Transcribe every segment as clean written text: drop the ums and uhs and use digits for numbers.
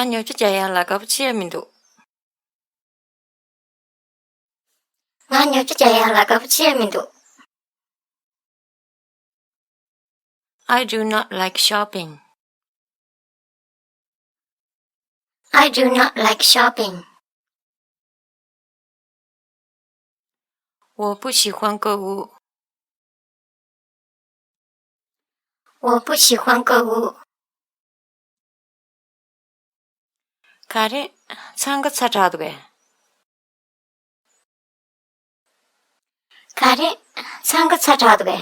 ငါညိုကြကြရလာကပချီရမင်တို့ငါညိုကြကြရလာကပချီရမင်တို့ I do not like shopping. I do not like shopping. 我不喜欢购物。我不喜欢购物。가래 상가 찾아도게. 가래 상가 찾아도게.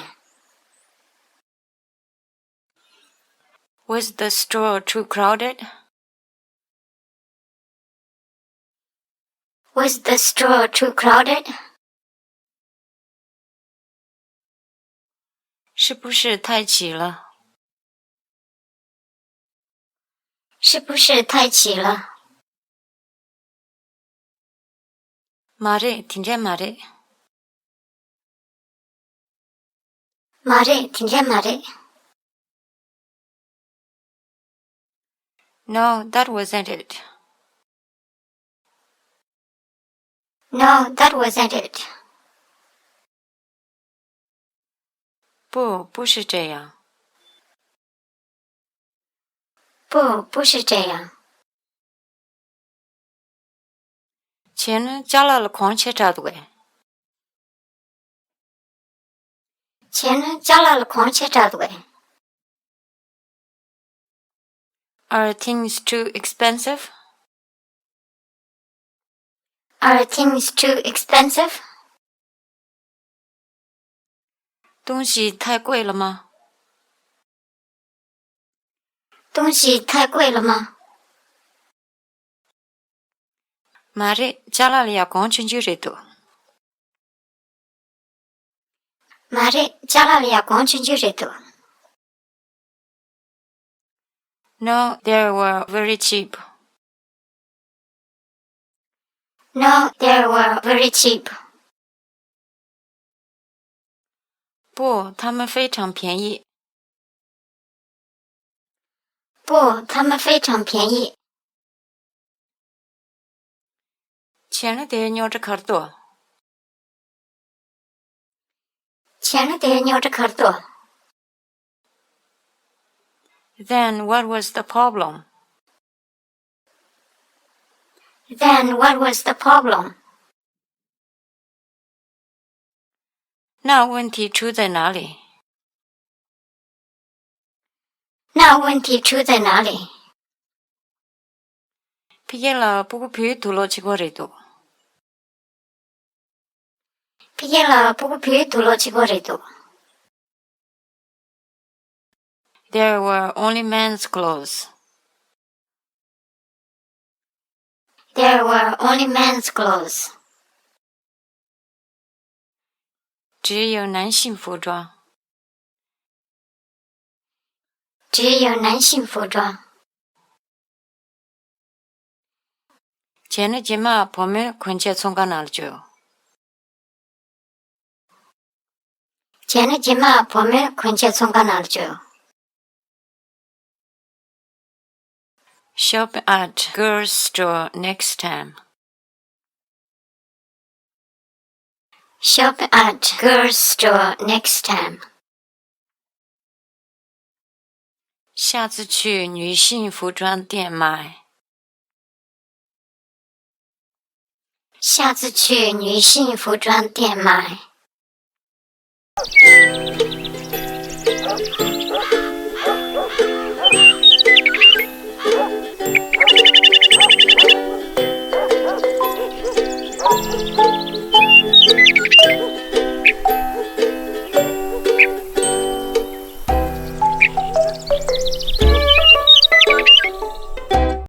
Was the store too crowded? Was the store too crowded? 是不是太挤了？是不是太挤了？ 말해, 진짜 말해. 말해, 진짜 말해. No, that wasn't it. No, that wasn't it. 不，不是这样。不，不是这样。钱加了狂切扎的喂。钱加了狂切扎的喂。Are things too expensive? Are things too expensive? 东西太贵了吗？东西太贵了吗？ 말해, 잘라리야 공춘주리도. 말해, 잘라리야 공춘주리도. No, they were very cheap. No, they were very cheap. 不，它们非常便宜。不，它们非常便宜。钱得扭着卡多。钱得扭着卡多。Then what was the problem? Then what was the problem? 那问题出在哪里？那问题出在哪里？피겔라 보고 비 둘러치고래도. 피겔라 보고 비 둘러치고래도. There were only men's clothes. There were only men's clothes. 只有男性服装。只有男性服装。쟤는 지마 보면 근처에 손가 나죠. 쟤는 지마 보면 근처에 손가 나죠. Shop at girls' store next time. Shop at girls' store next time. 下次去女性服装店买。下次去女性服装店买。